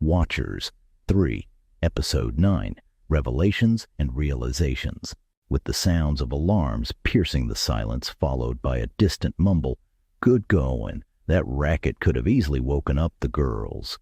Watchers 3, Episode 9, Revelations and Realizations, with the sounds of alarms piercing the silence followed by a distant mumble. Good going. That racket could have easily woken up the girls.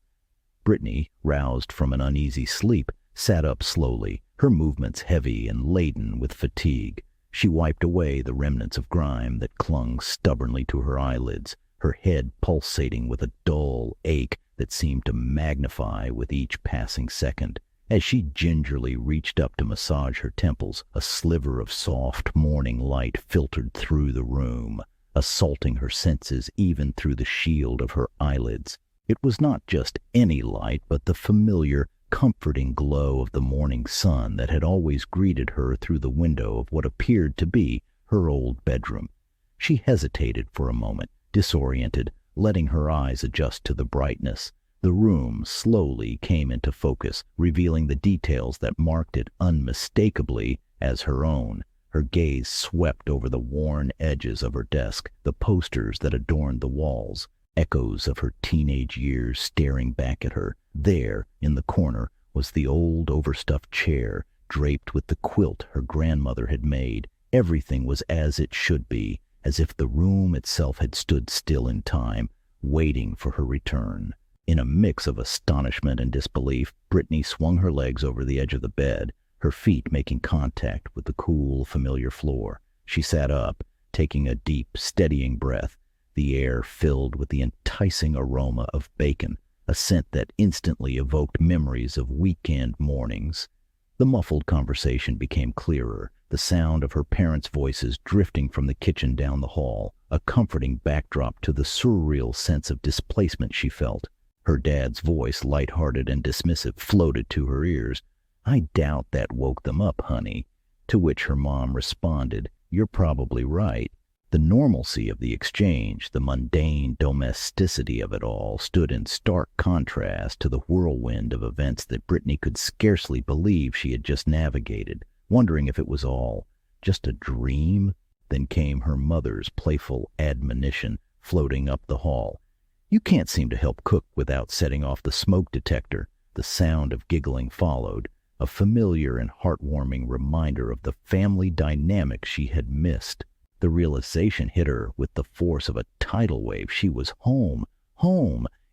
Brittany, roused from an uneasy sleep, sat up slowly, her movements heavy and laden with fatigue. She wiped away the remnants of grime that clung stubbornly to her eyelids, her head pulsating with a dull ache that seemed to magnify with each passing second. As she gingerly reached up to massage her temples, a sliver of soft morning light filtered through the room, assaulting her senses even through the shield of her eyelids. It was not just any light, but the familiar, comforting glow of the morning sun that had always greeted her through the window of what appeared to be her old bedroom. She hesitated for a moment, disoriented, letting her eyes adjust to the brightness. The room slowly came into focus, revealing the details that marked it unmistakably as her own. Her gaze swept over the worn edges of her desk, the posters that adorned the walls, echoes of her teenage years staring back at her. There, in the corner, was the old overstuffed chair, draped with the quilt her grandmother had made. Everything was as it should be, as if the room itself had stood still in time, waiting for her return. In a mix of astonishment and disbelief, Brittany swung her legs over the edge of the bed, her feet making contact with the cool, familiar floor. She sat up, taking a deep, steadying breath, the air filled with the enticing aroma of bacon, a scent that instantly evoked memories of weekend mornings. The muffled conversation became clearer, the sound of her parents' voices drifting from the kitchen down the hall, a comforting backdrop to the surreal sense of displacement she felt. Her dad's voice, light-hearted and dismissive, floated to her ears. "I doubt that woke them up, honey." To which her mom responded, "You're probably right." The normalcy of the exchange, the mundane domesticity of it all, stood in stark contrast to the whirlwind of events that Brittany could scarcely believe she had just navigated, wondering if it was all just a dream. Then came her mother's playful admonition, floating up the hall. "You can't seem to help cook without setting off the smoke detector." The sound of giggling followed, a familiar and heartwarming reminder of the family dynamic she had missed. The realization hit her with the force of a tidal wave. She was home,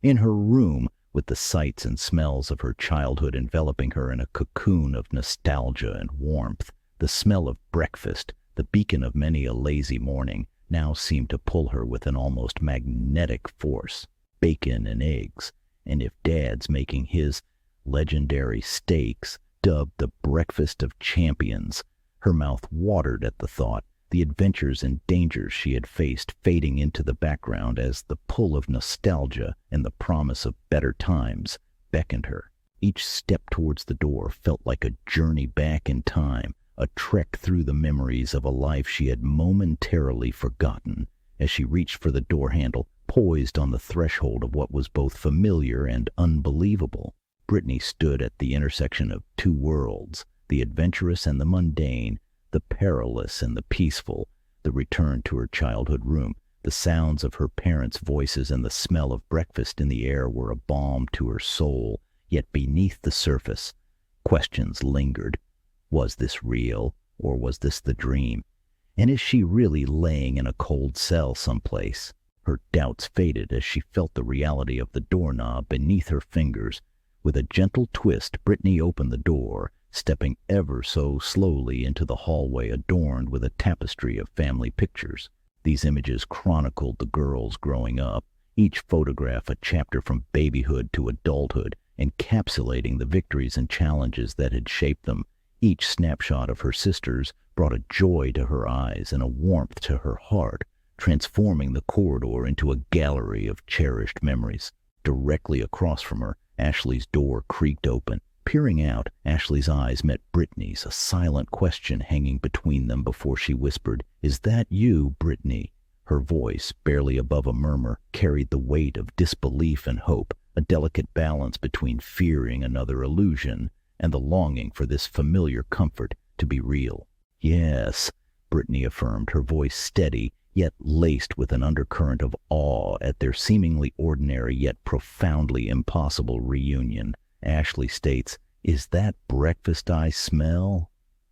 in her room, with the sights and smells of her childhood enveloping her in a cocoon of nostalgia and warmth. The smell of breakfast, the beacon of many a lazy morning, now seemed to pull her with an almost magnetic force. Bacon and eggs, and if Dad's making his legendary steaks, dubbed the breakfast of champions. Her mouth watered at the thought, the adventures and dangers she had faced fading into the background as the pull of nostalgia and the promise of better times beckoned her. Each step towards the door felt like a journey back in time, a trek through the memories of a life she had momentarily forgotten. As she reached for the door handle, poised on the threshold of what was both familiar and unbelievable, Brittany stood at the intersection of two worlds, the adventurous and the mundane, the perilous and the peaceful. The return to her childhood room, the sounds of her parents' voices and the smell of breakfast in the air were a balm to her soul. Yet beneath the surface, questions lingered. Was this real, or was this the dream? And is she really laying in a cold cell someplace? Her doubts faded as she felt the reality of the doorknob beneath her fingers. With a gentle twist, Brittany opened the door, stepping ever so slowly into the hallway adorned with a tapestry of family pictures. These images chronicled the girls growing up, each photograph a chapter from babyhood to adulthood, encapsulating the victories and challenges that had shaped them. Each snapshot of her sisters brought a joy to her eyes and a warmth to her heart, transforming the corridor into a gallery of cherished memories. Directly across from her, Ashley's door creaked open. Peering out, Ashley's eyes met Brittany's, a silent question hanging between them before she whispered, "Is that you, Brittany?" Her voice, barely above a murmur, carried the weight of disbelief and hope, a delicate balance between fearing another illusion and the longing for this familiar comfort to be real. "Yes," Brittany affirmed, her voice steady yet laced with an undercurrent of awe at their seemingly ordinary yet profoundly impossible reunion. Ashley states, "Is that breakfast I smell?"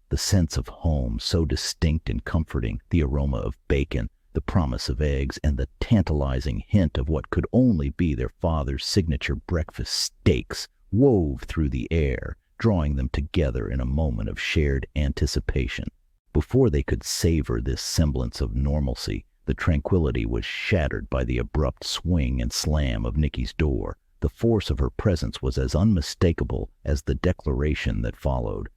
The sense of home, so distinct and comforting, the aroma of bacon, the promise of eggs, and the tantalizing hint of what could only be their father's signature breakfast steaks, wove through the air, drawing them together in a moment of shared anticipation. Before they could savor this semblance of normalcy, the tranquility was shattered by the abrupt swing and slam of Nikki's door. The force of her presence was as unmistakable as the declaration that followed.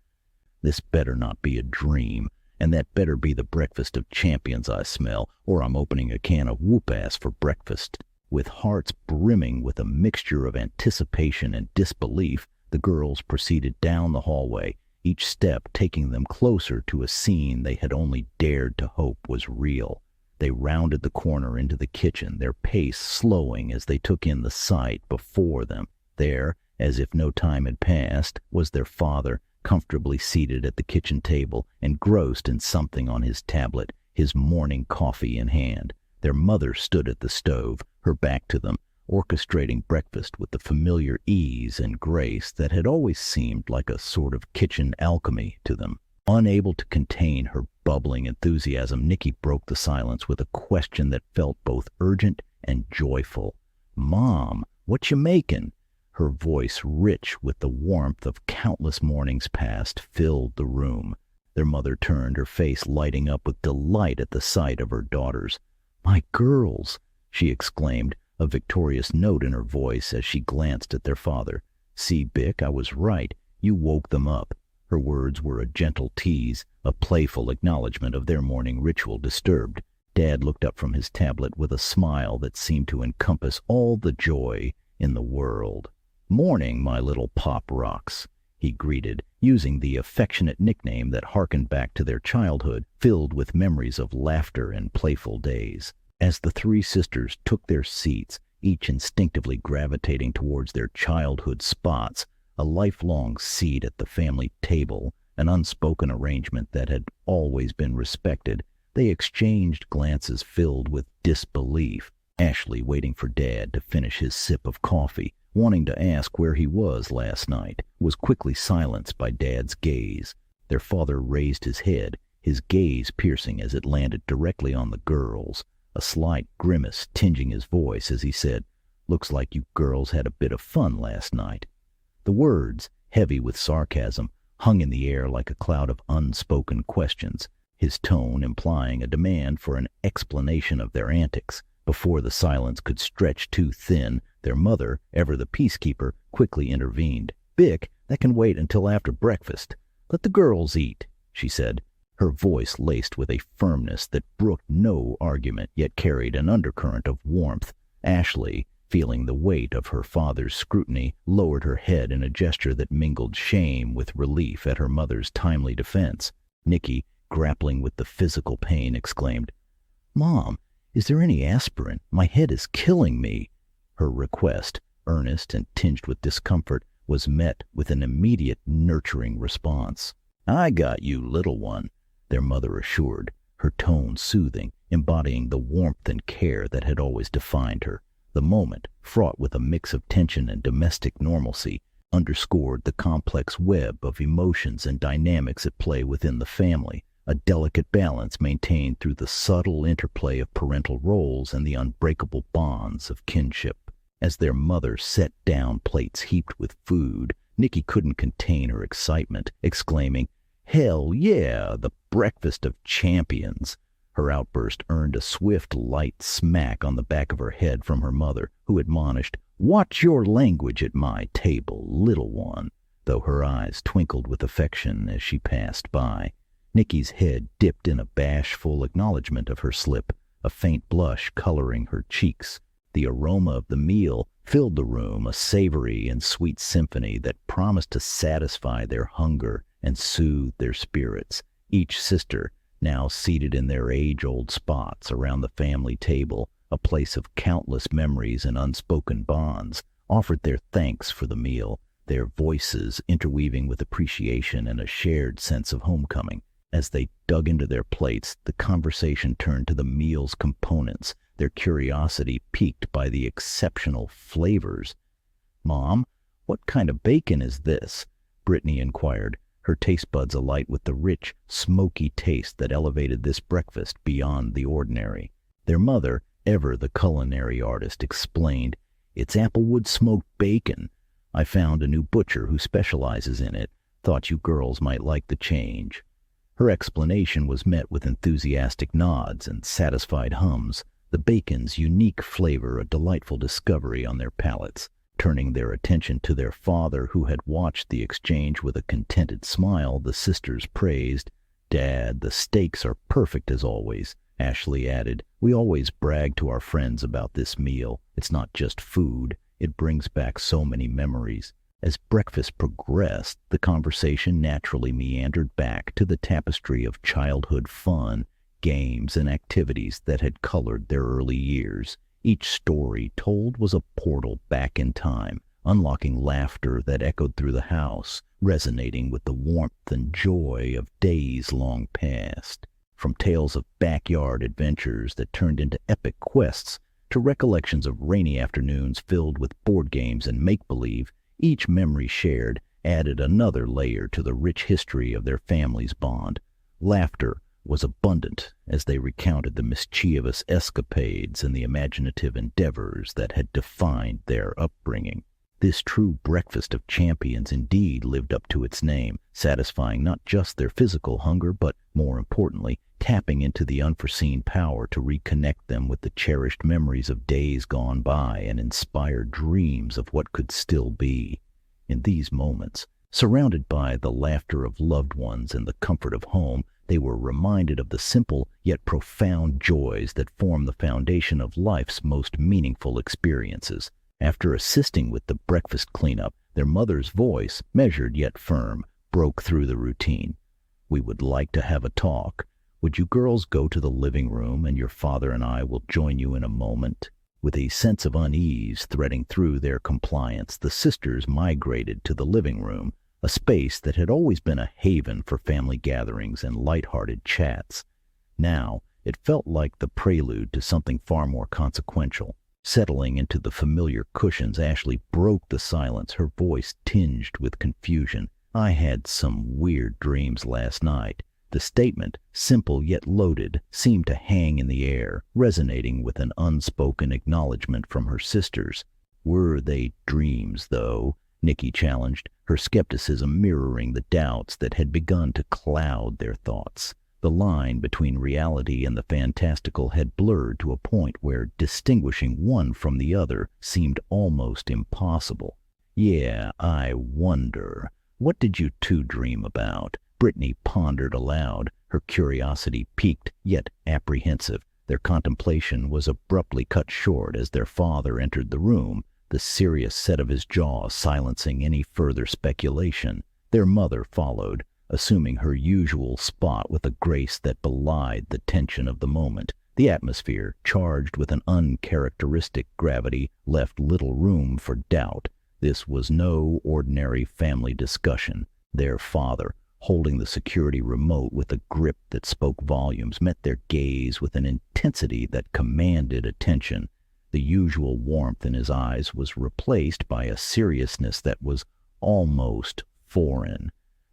"This better not be a dream, and that better be the breakfast of champions I smell, or I'm opening a can of whoop-ass for breakfast." With hearts brimming with a mixture of anticipation and disbelief, the girls proceeded down the hallway, each step taking them closer to a scene they had only dared to hope was real. They rounded the corner into the kitchen, their pace slowing as they took in the sight before them. There, as if no time had passed, was their father, comfortably seated at the kitchen table, engrossed in something on his tablet, his morning coffee in hand. Their mother stood at the stove, her back to them, orchestrating breakfast with the familiar ease and grace that had always seemed like a sort of kitchen alchemy to them. Unable to contain her bubbling enthusiasm, Nikki broke the silence with a question that felt both urgent and joyful. "Mom, what you making?" Her voice, rich with the warmth of countless mornings past, filled the room. Their mother turned, her face lighting up with delight at the sight of her daughters. "My girls!" she exclaimed, a victorious note in her voice as she glanced at their father. "See, Bick, I was right. You woke them up." Her words were a gentle tease, a playful acknowledgement of their morning ritual disturbed. Dad looked up from his tablet with a smile that seemed to encompass all the joy in the world. "Morning, my little pop rocks," he greeted, using the affectionate nickname that harkened back to their childhood, filled with memories of laughter and playful days. As the three sisters took their seats, each instinctively gravitating towards their childhood spots, a lifelong seat at the family table, an unspoken arrangement that had always been respected, they exchanged glances filled with disbelief. Ashley, waiting for Dad to finish his sip of coffee, wanting to ask where he was last night, was quickly silenced by Dad's gaze. Their father raised his head, his gaze piercing as it landed directly on the girls, a slight grimace tinging his voice as he said, "Looks like you girls had a bit of fun last night." The words, heavy with sarcasm, hung in the air like a cloud of unspoken questions, his tone implying a demand for an explanation of their antics. Before the silence could stretch too thin, their mother, ever the peacekeeper, quickly intervened. "Bick, that can wait until after breakfast. Let the girls eat," she said, her voice laced with a firmness that brooked no argument yet carried an undercurrent of warmth. Ashley, feeling the weight of her father's scrutiny, lowered her head in a gesture that mingled shame with relief at her mother's timely defense. Nikki, grappling with the physical pain, exclaimed, "Mom, is there any aspirin? My head is killing me." Her request, earnest and tinged with discomfort, was met with an immediate nurturing response. "I got you, little one," their mother assured, her tone soothing, embodying the warmth and care that had always defined her. The moment, fraught with a mix of tension and domestic normalcy, underscored the complex web of emotions and dynamics at play within the family, a delicate balance maintained through the subtle interplay of parental roles and the unbreakable bonds of kinship. As their mother set down plates heaped with food, Nikki couldn't contain her excitement, exclaiming, "Hell yeah, the breakfast of champions!" Her outburst earned a swift, light smack on the back of her head from her mother, who admonished, "Watch your language at my table, little one," though her eyes twinkled with affection as she passed by. Nikki's head dipped in a bashful acknowledgement of her slip, a faint blush coloring her cheeks. The aroma of the meal filled the room, a savory and sweet symphony that promised to satisfy their hunger and soothe their spirits. Each sister, now seated in their age-old spots around the family table, a place of countless memories and unspoken bonds, offered their thanks for the meal, their voices interweaving with appreciation and a shared sense of homecoming. As they dug into their plates, the conversation turned to the meal's components, their curiosity piqued by the exceptional flavors. "Mom, what kind of bacon is this?" Brittany inquired, her taste buds alight with the rich, smoky taste that elevated this breakfast beyond the ordinary. Their mother, ever the culinary artist, explained, "It's applewood smoked bacon. I found a new butcher who specializes in it. Thought you girls might like the change." Her explanation was met with enthusiastic nods and satisfied hums, the bacon's unique flavor a delightful discovery on their palates. Turning their attention to their father, who had watched the exchange with a contented smile, the sisters praised. "Dad, the steaks are perfect as always." Ashley added, "We always brag to our friends about this meal. It's not just food. It brings back so many memories." As breakfast progressed, the conversation naturally meandered back to the tapestry of childhood fun, games, and activities that had colored their early years. Each story told was a portal back in time, unlocking laughter that echoed through the house, resonating with the warmth and joy of days long past. From tales of backyard adventures that turned into epic quests to recollections of rainy afternoons filled with board games and make-believe, each memory shared added another layer to the rich history of their family's bond. Laughter was abundant as they recounted the mischievous escapades and the imaginative endeavors that had defined their upbringing. This true breakfast of champions indeed lived up to its name, satisfying not just their physical hunger, but, more importantly, tapping into the unforeseen power to reconnect them with the cherished memories of days gone by and inspired dreams of what could still be. In these moments, surrounded by the laughter of loved ones and the comfort of home, they were reminded of the simple yet profound joys that form the foundation of life's most meaningful experiences. After assisting with the breakfast cleanup, their mother's voice, measured yet firm, broke through the routine. "We would like to have a talk. Would you girls go to the living room, and your father and I will join you in a moment?" With a sense of unease threading through their compliance, the sisters migrated to the living room, a space that had always been a haven for family gatherings and light-hearted chats. Now, it felt like the prelude to something far more consequential. Settling into the familiar cushions, Ashley broke the silence, her voice tinged with confusion. "I had some weird dreams last night." The statement, simple yet loaded, seemed to hang in the air, resonating with an unspoken acknowledgement from her sisters. "Were they dreams, though?" Nikki challenged, her skepticism mirroring the doubts that had begun to cloud their thoughts. The line between reality and the fantastical had blurred to a point where distinguishing one from the other seemed almost impossible. "Yeah, I wonder. What did you two dream about?" Brittany pondered aloud, her curiosity piqued yet apprehensive. Their contemplation was abruptly cut short as their father entered the room, the serious set of his jaw silencing any further speculation. Their mother followed, assuming her usual spot with a grace that belied the tension of the moment. The atmosphere, charged with an uncharacteristic gravity, left little room for doubt. This was no ordinary family discussion. Their father, holding the security remote with a grip that spoke volumes, met their gaze with an intensity that commanded attention. The usual warmth in his eyes was replaced by a seriousness that was almost foreign.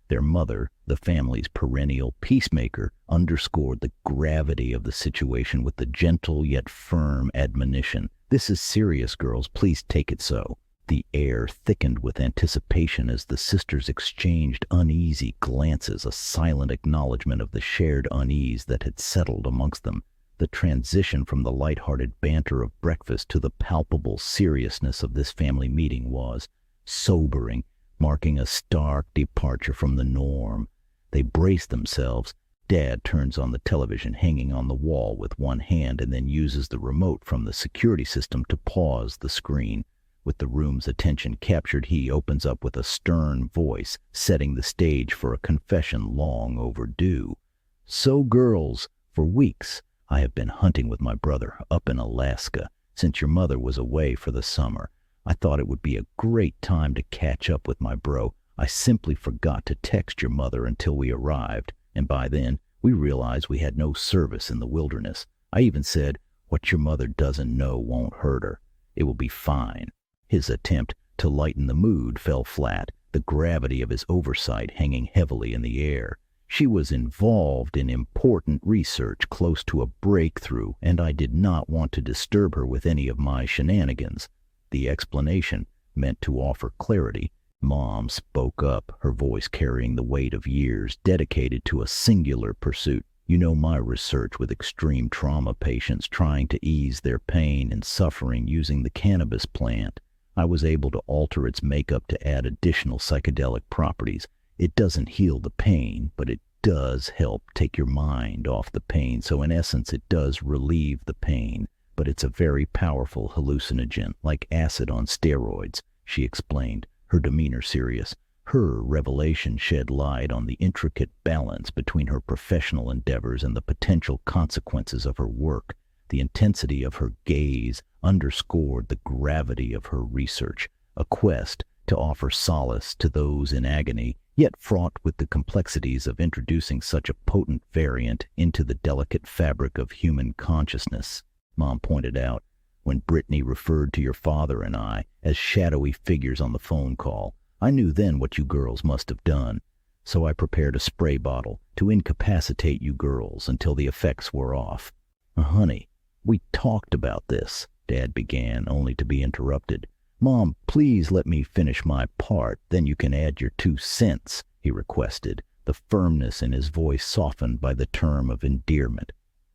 Their mother, the family's perennial peacemaker, underscored the gravity of the situation with the gentle yet firm admonition. "This is serious, girls. Please take it so." The air thickened with anticipation as the sisters exchanged uneasy glances, a silent acknowledgement of the shared unease that had settled amongst them. The transition from the light-hearted banter of breakfast to the palpable seriousness of this family meeting was sobering, marking a stark departure from the norm. They braced themselves. Dad turns on the television hanging on the wall with one hand and then uses the remote from the security system to pause the screen. With the room's attention captured, he opens up with a stern voice, setting the stage for a confession long overdue. "So, girls, for weeks I have been hunting with my brother up in Alaska. Since your mother was away for the summer, I thought it would be a great time to catch up with my bro. I simply forgot to text your mother until we arrived. And by then, we realized we had no service in the wilderness. I even said, "What your mother doesn't know won't hurt her. It will be fine." His attempt to lighten the mood fell flat, the gravity of his oversight hanging heavily in the air. She was involved in important research close to a breakthrough, and I did not want to disturb her with any of my shenanigans. The explanation, meant to offer clarity, Mom spoke up, her voice carrying the weight of years dedicated to a singular pursuit. "You know my research with extreme trauma patients trying to ease their pain and suffering using the cannabis plant. I was able to alter its makeup to add additional psychedelic properties. It doesn't heal the pain, but it does help take your mind off the pain, so in essence it does relieve the pain. But it's a very powerful hallucinogen, like acid on steroids," she explained, her demeanor serious. Her revelation shed light on the intricate balance between her professional endeavors and the potential consequences of her work. The intensity of her gaze underscored the gravity of her research, a quest to offer solace to those in agony, yet fraught with the complexities of introducing such a potent variant into the delicate fabric of human consciousness. Mom pointed out, "When Brittany referred to your father and I as shadowy figures on the phone call, I knew then what you girls must have done. So I prepared a spray bottle to incapacitate you girls until the effects were off." "Honey, we talked about this," Dad began, only to be interrupted. "Mom, please let me finish my part, then you can add your 2 cents, he requested, the firmness in his voice softened by the term of endearment.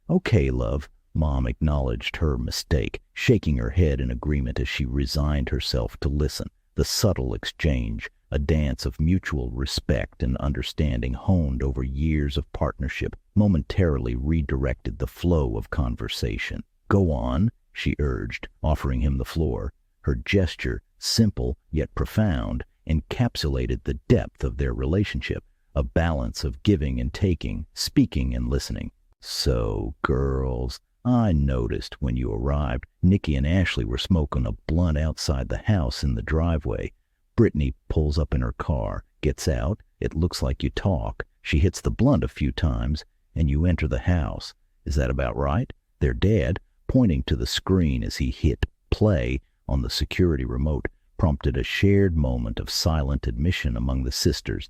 "Okay, love." Mom acknowledged her mistake, shaking her head in agreement as she resigned herself to listen. The subtle exchange, a dance of mutual respect and understanding honed over years of partnership, momentarily redirected the flow of conversation. "Go on," she urged, offering him the floor. Her gesture, simple yet profound, encapsulated the depth of their relationship, a balance of giving and taking, speaking and listening. "So, girls, I noticed when you arrived, Nikki and Ashley were smoking a blunt outside the house in the driveway. Brittany pulls up in her car, gets out, it looks like you talk, she hits the blunt a few times, and you enter the house. Is that about right?" Their dad, pointing to the screen as he hit play on the security remote, prompted a shared moment of silent admission among the sisters.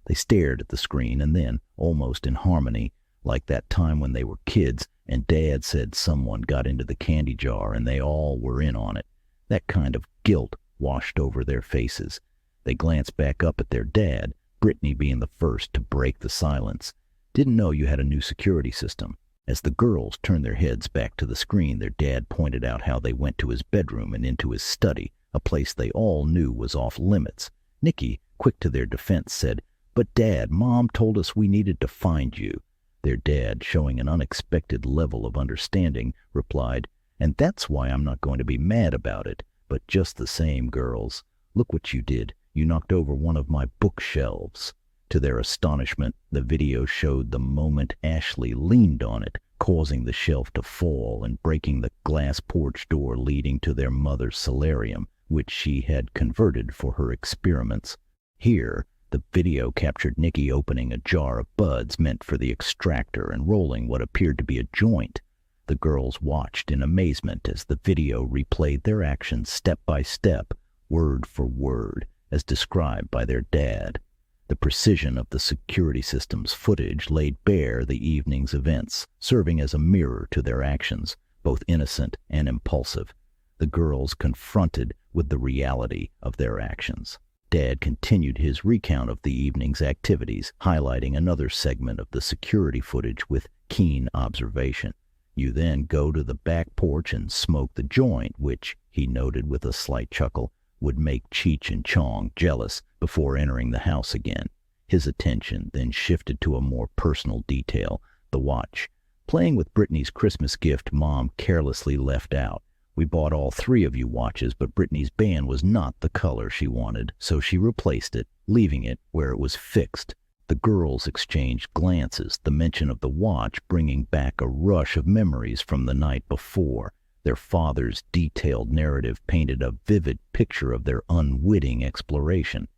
They stared at the screen and then, almost in harmony, like that time when they were kids and Dad said someone got into the candy jar and they all were in on it. That kind of guilt washed over their faces. They glanced back up at their dad, Brittany being the first to break the silence. "Didn't know you had a new security system." As the girls turned their heads back to the screen, their dad pointed out how they went to his bedroom and into his study, a place they all knew was off limits. Nikki, quick to their defense, said, "But Dad, Mom told us we needed to find you." Their dad, showing an unexpected level of understanding, replied, "And that's why I'm not going to be mad about it. But just the same, girls, look what you did. You knocked over one of my bookshelves." To their astonishment, the video showed the moment Ashley leaned on it, causing the shelf to fall and breaking the glass porch door leading to their mother's solarium, which she had converted for her experiments. Here, the video captured Nikki opening a jar of buds meant for the extractor and rolling what appeared to be a joint. The girls watched in amazement as the video replayed their actions step by step, word for word, as described by their dad. The precision of the security system's footage laid bare the evening's events, serving as a mirror to their actions, both innocent and impulsive. The girls confronted with the reality of their actions. Dad continued his recount of the evening's activities, highlighting another segment of the security footage with keen observation. "You then go to the back porch and smoke the joint, which," he noted with a slight chuckle, "would make Cheech and Chong jealous before entering the house again." His attention then shifted to a more personal detail, the watch. "Playing with Brittany's Christmas gift Mom carelessly left out. We bought all 3 of you watches, but Brittany's band was not the color she wanted, so she replaced it, leaving it where it was fixed." The girls exchanged glances, the mention of the watch bringing back a rush of memories from the night before. Their father's detailed narrative painted a vivid picture of their unwitting exploration.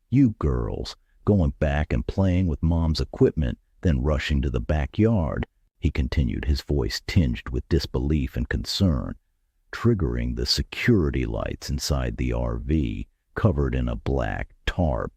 "You girls, going back and playing with Mom's equipment, then rushing to the backyard, he continued, his voice tinged with disbelief and concern, triggering the security lights inside the RV, covered in a black tarp.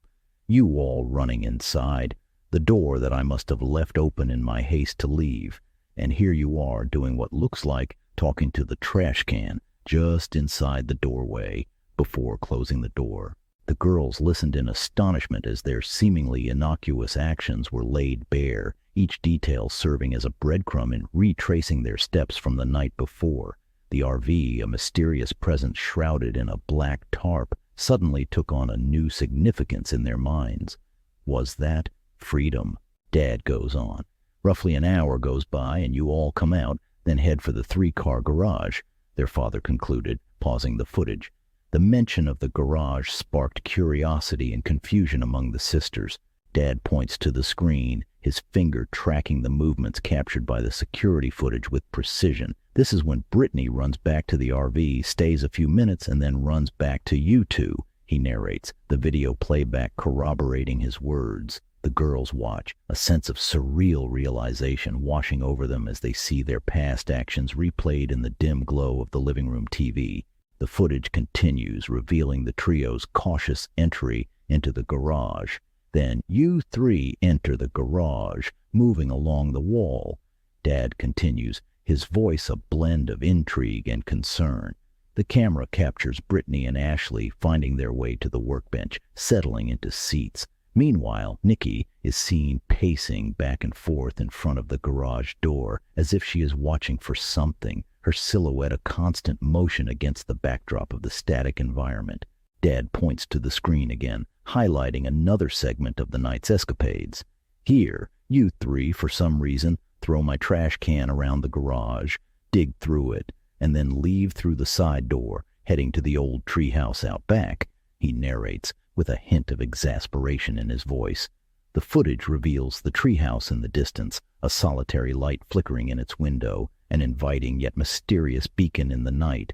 You all running inside, the door that I must have left open in my haste to leave, and here you are doing what looks like talking to the trash can just inside the doorway before closing the door. The girls listened in astonishment as their seemingly innocuous actions were laid bare, each detail serving as a breadcrumb in retracing their steps from the night before. The RV, a mysterious presence shrouded in a black tarp, suddenly took on a new significance in their minds. Was that freedom? Dad goes on. Roughly an hour goes by and you all come out, then head for the 3-car garage, their father concluded, pausing the footage. The mention of the garage sparked curiosity and confusion among the sisters. Dad points to the screen, his finger tracking the movements captured by the security footage with precision. This is when Brittany runs back to the RV, stays a few minutes, and then runs back to you two, he narrates, the video playback corroborating his words. The girls watch, a sense of surreal realization washing over them as they see their past actions replayed in the dim glow of the living room TV. The footage continues, revealing the trio's cautious entry into the garage. Then you three enter the garage, moving along the wall. Dad continues, his voice a blend of intrigue and concern. The camera captures Brittany and Ashley finding their way to the workbench, settling into seats. Meanwhile, Nikki is seen pacing back and forth in front of the garage door, as if she is watching for something, her silhouette a constant motion against the backdrop of the static environment. Dad points to the screen again, highlighting another segment of the night's escapades. Here, you three, for some reason, throw my trash can around the garage, dig through it, and then leave through the side door, heading to the old treehouse out back, he narrates, with a hint of exasperation in his voice. The footage reveals the treehouse in the distance, a solitary light flickering in its window, an inviting yet mysterious beacon in the night.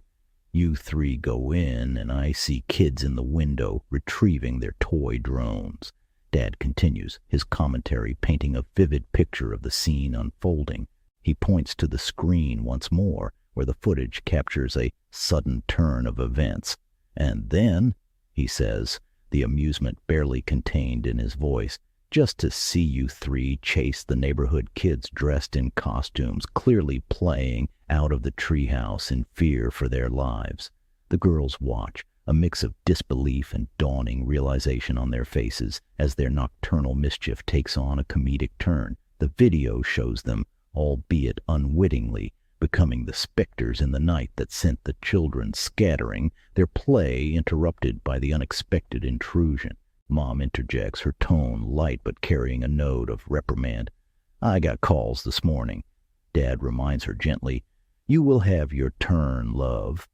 You three go in, and I see kids in the window retrieving their toy drones. Dad continues, his commentary painting a vivid picture of the scene unfolding. He points to the screen once more, where the footage captures a sudden turn of events. And then, he says, the amusement barely contained in his voice, just to see you three chase the neighborhood kids dressed in costumes, clearly playing out of the treehouse in fear for their lives. The girls watch, a mix of disbelief and dawning realization on their faces as their nocturnal mischief takes on a comedic turn. The video shows them, albeit unwittingly, becoming the specters in the night that sent the children scattering, their play interrupted by the unexpected intrusion. Mom interjects, her tone light but carrying a note of reprimand. I got calls this morning. Dad reminds her gently, you will have your turn, love.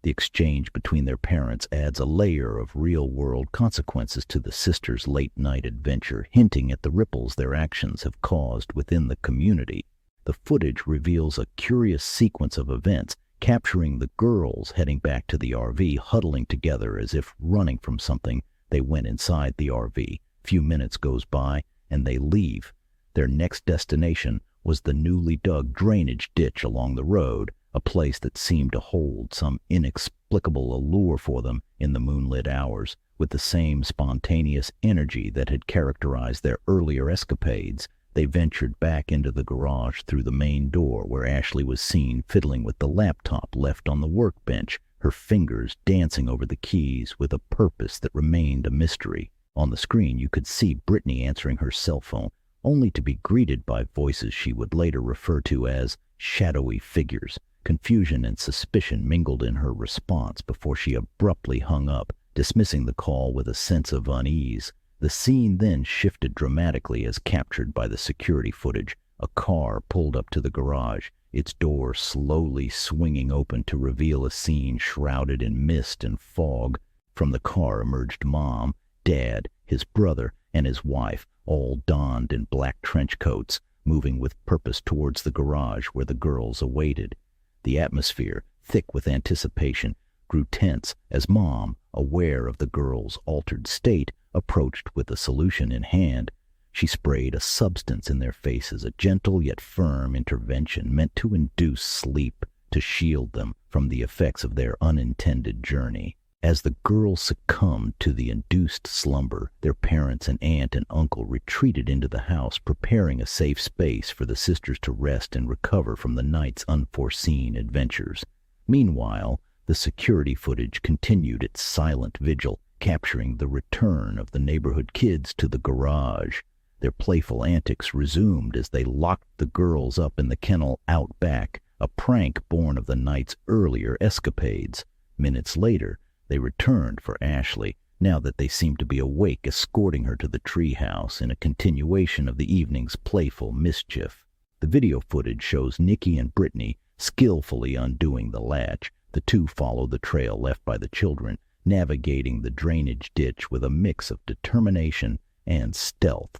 The exchange between their parents adds a layer of real-world consequences to the sisters' late-night adventure, hinting at the ripples their actions have caused within the community. The footage reveals a curious sequence of events, capturing the girls heading back to the RV, huddling together as if running from something. They went inside the RV. Few minutes goes by, and they leave. Their next destination was the newly dug drainage ditch along the road, a place that seemed to hold some inexplicable allure for them in the moonlit hours. With the same spontaneous energy that had characterized their earlier escapades, they ventured back into the garage through the main door, where Ashley was seen fiddling with the laptop left on the workbench, her fingers dancing over the keys with a purpose that remained a mystery. On the screen you could see Brittany answering her cell phone, only to be greeted by voices she would later refer to as shadowy figures. Confusion and suspicion mingled in her response before she abruptly hung up, dismissing the call with a sense of unease. The scene then shifted dramatically as captured by the security footage. A car pulled up to the garage, its door slowly swinging open to reveal a scene shrouded in mist and fog. From the car emerged Mom, Dad, his brother, and his wife, all donned in black trench coats, moving with purpose towards the garage where the girls awaited. The atmosphere, thick with anticipation, grew tense as Mom, aware of the girls' altered state, approached with a solution in hand. She sprayed a substance in their faces, a gentle yet firm intervention meant to induce sleep, to shield them from the effects of their unintended journey. As the girls succumbed to the induced slumber, their parents and aunt and uncle retreated into the house, preparing a safe space for the sisters to rest and recover from the night's unforeseen adventures. Meanwhile, the security footage continued its silent vigil, capturing the return of the neighborhood kids to the garage. Their playful antics resumed as they locked the girls up in the kennel out back, a prank born of the night's earlier escapades. Minutes later, they returned for Ashley, now that they seemed to be awake, escorting her to the treehouse in a continuation of the evening's playful mischief. The video footage shows Nikki and Brittany skillfully undoing the latch. The two follow the trail left by the children, navigating the drainage ditch with a mix of determination and stealth.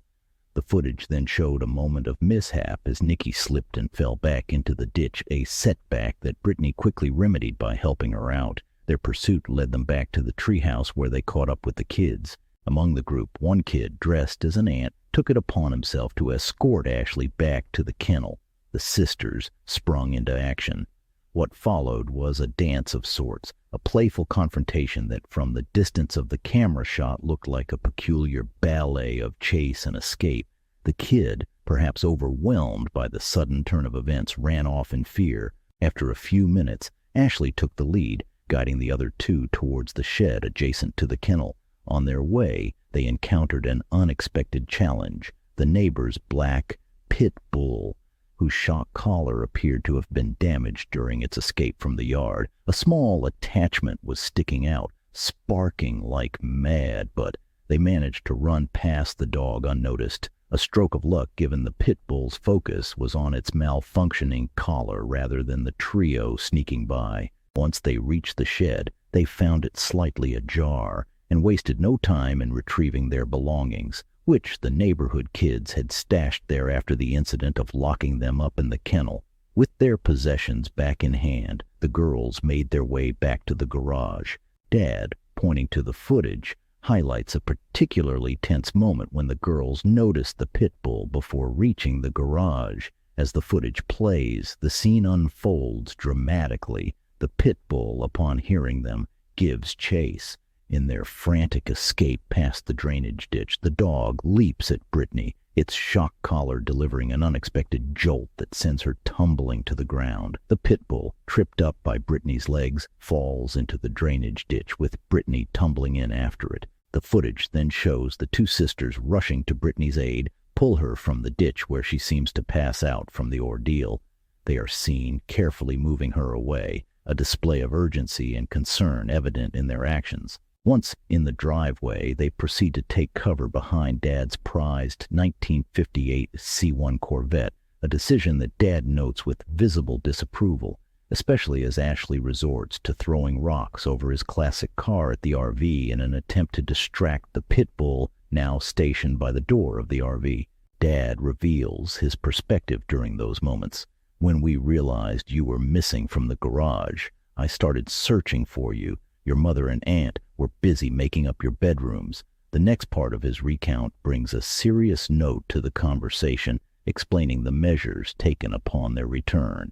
The footage then showed a moment of mishap as Nikki slipped and fell back into the ditch, a setback that Brittany quickly remedied by helping her out. Their pursuit led them back to the treehouse where they caught up with the kids. Among the group, one kid, dressed as an ant, took it upon himself to escort Ashley back to the kennel. The sisters sprung into action. What followed was a dance of sorts, a playful confrontation that from the distance of the camera shot looked like a peculiar ballet of chase and escape. The kid, perhaps overwhelmed by the sudden turn of events, ran off in fear. After a few minutes, Ashley took the lead, guiding the other two towards the shed adjacent to the kennel. On their way, they encountered an unexpected challenge: the neighbor's black pit bull, whose shock collar appeared to have been damaged during its escape from the yard. A small attachment was sticking out, sparking like mad, but they managed to run past the dog unnoticed. A stroke of luck, given the pit bull's focus was on its malfunctioning collar rather than the trio sneaking by. Once they reached the shed, they found it slightly ajar and wasted no time in retrieving their belongings, which the neighborhood kids had stashed there after the incident of locking them up in the kennel. With their possessions back in hand, the girls made their way back to the garage. Dad, pointing to the footage, highlights a particularly tense moment when the girls noticed the pit bull before reaching the garage. As the footage plays, the scene unfolds dramatically. The pit bull, upon hearing them, gives chase. In their frantic escape past the drainage ditch, the dog leaps at Brittany, its shock collar delivering an unexpected jolt that sends her tumbling to the ground. The pit bull, tripped up by Brittany's legs, falls into the drainage ditch, with Brittany tumbling in after it. The footage then shows the two sisters rushing to Brittany's aid, pull her from the ditch where she seems to pass out from the ordeal. They are seen carefully moving her away, a display of urgency and concern evident in their actions. Once in the driveway, they proceed to take cover behind Dad's prized 1958 C1 Corvette, a decision that Dad notes with visible disapproval, especially as Ashley resorts to throwing rocks over his classic car at the RV in an attempt to distract the pit bull now stationed by the door of the RV. Dad reveals his perspective during those moments. When we realized you were missing from the garage, I started searching for you. Your mother and aunt were busy making up your bedrooms. The next part of his recount brings a serious note to the conversation, explaining the measures taken upon their return.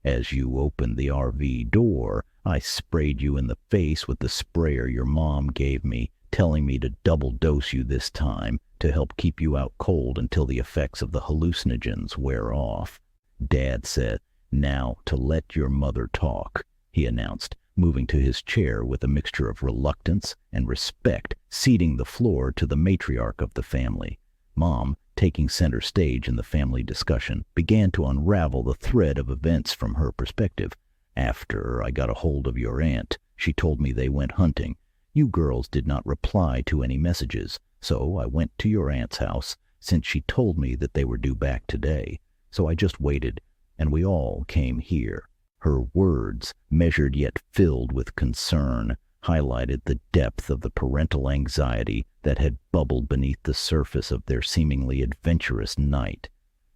As you opened the RV door, I sprayed you in the face with the sprayer your mom gave me, telling me to double dose you this time to help keep you out cold until the effects of the hallucinogens wear off. Dad said, "Now to let your mother talk," he announced, moving to his chair with a mixture of reluctance and respect, ceding the floor to the matriarch of the family. Mom, taking center stage in the family discussion, began to unravel the thread of events from her perspective. "After I got a hold of your aunt, she told me they went hunting. You girls did not reply to any messages, so I went to your aunt's house, since she told me that they were due back today. So I just waited, and we all came here." Her words, measured yet filled with concern, highlighted the depth of the parental anxiety that had bubbled beneath the surface of their seemingly adventurous night.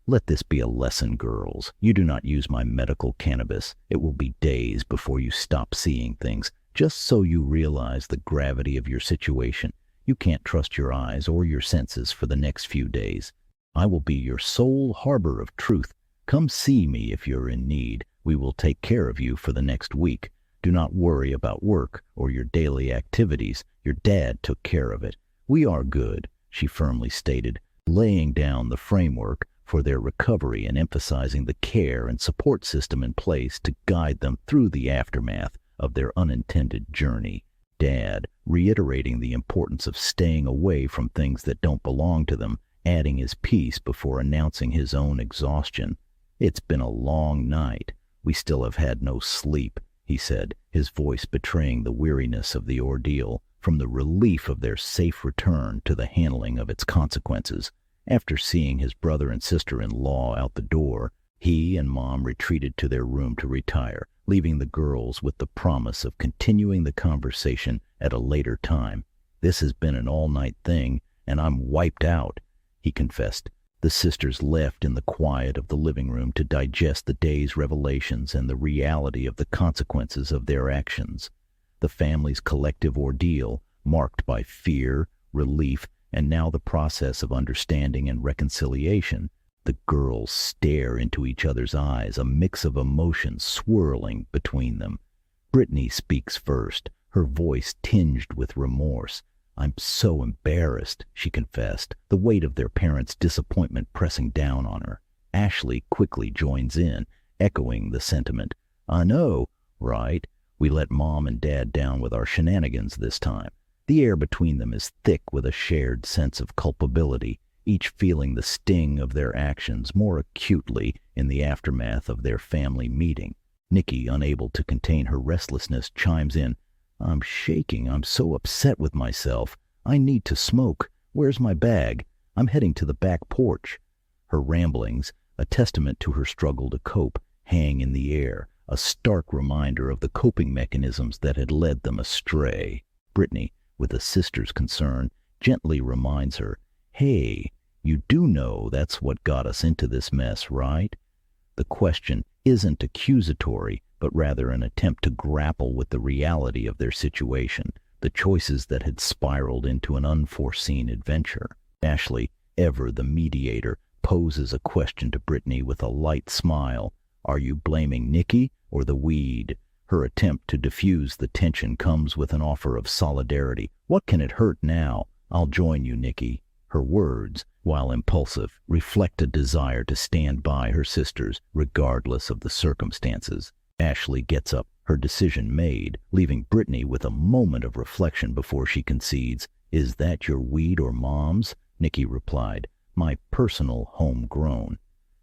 "Let this be a lesson, girls. You do not use my medical cannabis. It will be days before you stop seeing things, just so you realize the gravity of your situation. You can't trust your eyes or your senses for the next few days. I will be your sole harbor of truth. Come see me if you're in need. We will take care of you for the next week. Do not worry about work or your daily activities. Your dad took care of it. We are good," she firmly stated, laying down the framework for their recovery and emphasizing the care and support system in place to guide them through the aftermath of their unintended journey. Dad, reiterating the importance of staying away from things that don't belong to them, adding his piece before announcing his own exhaustion. "It's been a long night. We still have had no sleep," he said, his voice betraying the weariness of the ordeal, from the relief of their safe return to the handling of its consequences. After seeing his brother and sister-in-law out the door, he and Mom retreated to their room to retire, leaving the girls with the promise of continuing the conversation at a later time. "This has been an all-night thing, and I'm wiped out," he confessed. The sisters left in the quiet of the living room to digest the day's revelations and the reality of the consequences of their actions. The family's collective ordeal, marked by fear, relief, and now the process of understanding and reconciliation. The girls stare into each other's eyes, a mix of emotions swirling between them. Brittany speaks first, her voice tinged with remorse. "I'm so embarrassed," she confessed, the weight of their parents' disappointment pressing down on her. Ashley quickly joins in, echoing the sentiment. "I know, right? We let Mom and Dad down with our shenanigans this time." The air between them is thick with a shared sense of culpability, each feeling the sting of their actions more acutely in the aftermath of their family meeting. Nikki, unable to contain her restlessness, chimes in. "I'm shaking. I'm so upset with myself. I need to smoke. Where's my bag? I'm heading to the back porch." Her ramblings, a testament to her struggle to cope, hang in the air, a stark reminder of the coping mechanisms that had led them astray. Brittany, with a sister's concern, gently reminds her, "Hey, you do know that's what got us into this mess, right?" The question isn't accusatory, but rather an attempt to grapple with the reality of their situation, the choices that had spiraled into an unforeseen adventure. Ashley, ever the mediator, poses a question to Brittany with a light smile. "Are you blaming Nikki or the weed?" Her attempt to diffuse the tension comes with an offer of solidarity. "What can it hurt now? I'll join you, Nikki." Her words, while impulsive, reflect a desire to stand by her sisters, regardless of the circumstances. Ashley gets up, her decision made, leaving Brittany with a moment of reflection before she concedes. "Is that your weed or Mom's?" Nikki replied. "My personal homegrown."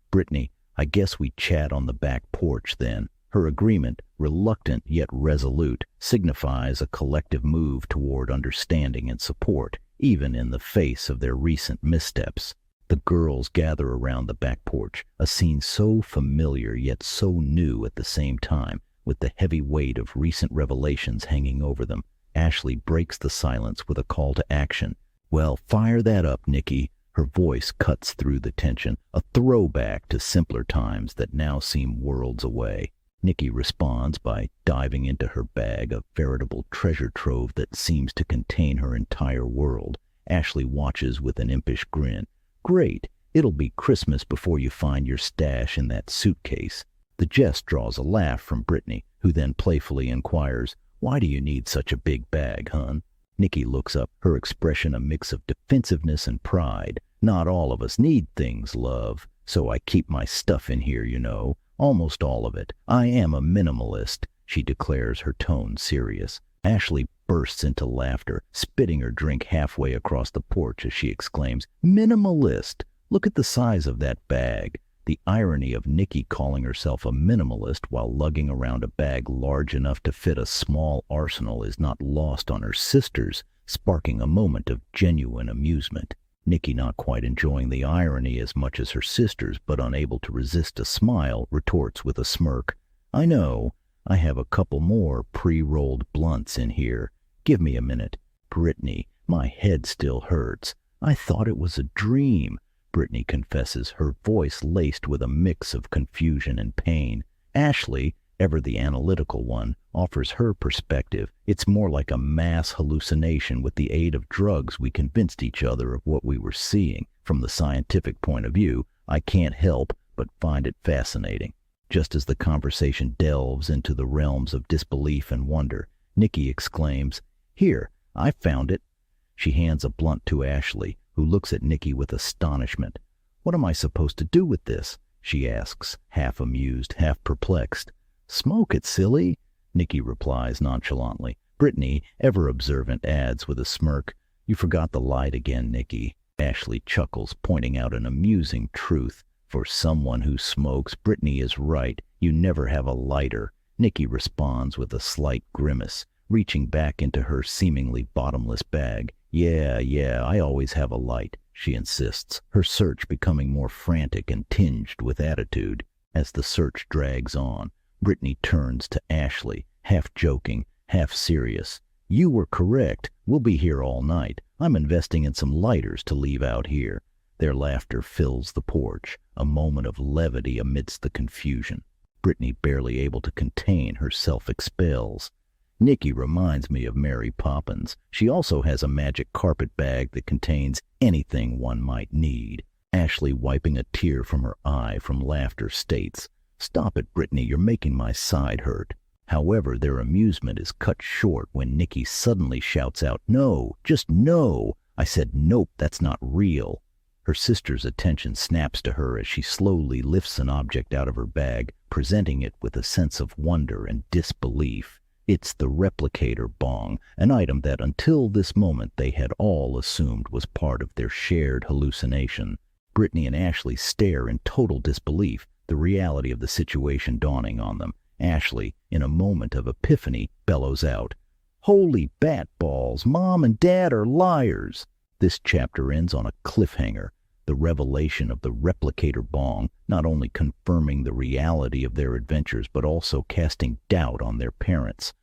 "Brittany, I guess we chat on the back porch then." Her agreement, reluctant yet resolute, signifies a collective move toward understanding and support, even in the face of their recent missteps. The girls gather around the back porch, a scene so familiar yet so new at the same time, with the heavy weight of recent revelations hanging over them. Ashley breaks the silence with a call to action. "Well, fire that up, Nikki." Her voice cuts through the tension, a throwback to simpler times that now seem worlds away. Nikki responds by diving into her bag, a veritable treasure trove that seems to contain her entire world. Ashley watches with an impish grin. "Great, it'll be Christmas before you find your stash in that suitcase." The jest draws a laugh from Brittany, who then playfully inquires, "Why do you need such a big bag, hun?" Nikki looks up, her expression a mix of defensiveness and pride. "Not all of us need things, love, so I keep my stuff in here, you know. Almost all of it. I am a minimalist," she declares, her tone serious. Ashley bursts into laughter, spitting her drink halfway across the porch as she exclaims, "Minimalist! Look at the size of that bag." The irony of Nikki calling herself a minimalist while lugging around a bag large enough to fit a small arsenal is not lost on her sisters, sparking a moment of genuine amusement. Nikki, not quite enjoying the irony as much as her sisters, but unable to resist a smile, retorts with a smirk, "I know. I have a couple more pre-rolled blunts in here. Give me a minute." "Brittany, my head still hurts. I thought it was a dream," Brittany confesses, her voice laced with a mix of confusion and pain. Ashley, ever the analytical one, offers her perspective. It's more like a mass hallucination. With the aid of drugs, we convinced each other of what we were seeing. From the scientific point of view, I can't help but find it fascinating. Just as the conversation delves into the realms of disbelief and wonder, Nikki exclaims, "Here, I found it." She hands a blunt to Ashley, who looks at Nikki with astonishment. "What am I supposed to do with this?" she asks, half amused, half perplexed. "Smoke it, silly," Nikki replies nonchalantly. Brittany, ever observant, adds with a smirk, "You forgot the light again, Nikki." Ashley chuckles, pointing out an amusing truth. For someone who smokes, Brittany is right. You never have a lighter. Nikki responds with a slight grimace, reaching back into her seemingly bottomless bag. Yeah, I always have a light," she insists, her search becoming more frantic and tinged with attitude. As the search drags on, Brittany turns to Ashley, half joking, half serious. "You were correct. We'll be here all night. I'm investing in some lighters to leave out here." Their laughter fills the porch, a moment of levity amidst the confusion. Brittany, barely able to contain herself, expels. "Nikki reminds me of Mary Poppins. She also has a magic carpet bag that contains anything one might need." Ashley, wiping a tear from her eye from laughter, states, "Stop it, Brittany, you're making my side hurt." However, their amusement is cut short when Nikki suddenly shouts out, "No, just no! I said nope, that's not real." Her sister's attention snaps to her as she slowly lifts an object out of her bag, presenting it with a sense of wonder and disbelief. It's the replicator bong, an item that until this moment they had all assumed was part of their shared hallucination. Brittany and Ashley stare in total disbelief, the reality of the situation dawning on them. Ashley, in a moment of epiphany, bellows out, "Holy bat balls, Mom and Dad are liars!" This chapter ends on a cliffhanger, the revelation of the replicator bong not only confirming the reality of their adventures but also casting doubt on their parents.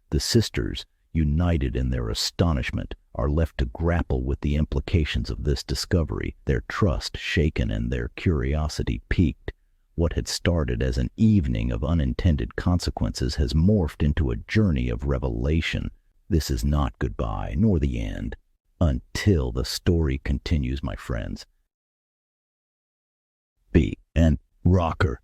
The sisters, united in their astonishment, are left to grapple with the implications of this discovery, their trust shaken and their curiosity piqued. What had started as an evening of unintended consequences has morphed into a journey of revelation. This is not goodbye, nor the end. Until the story continues, my friends. B.N.Rocker.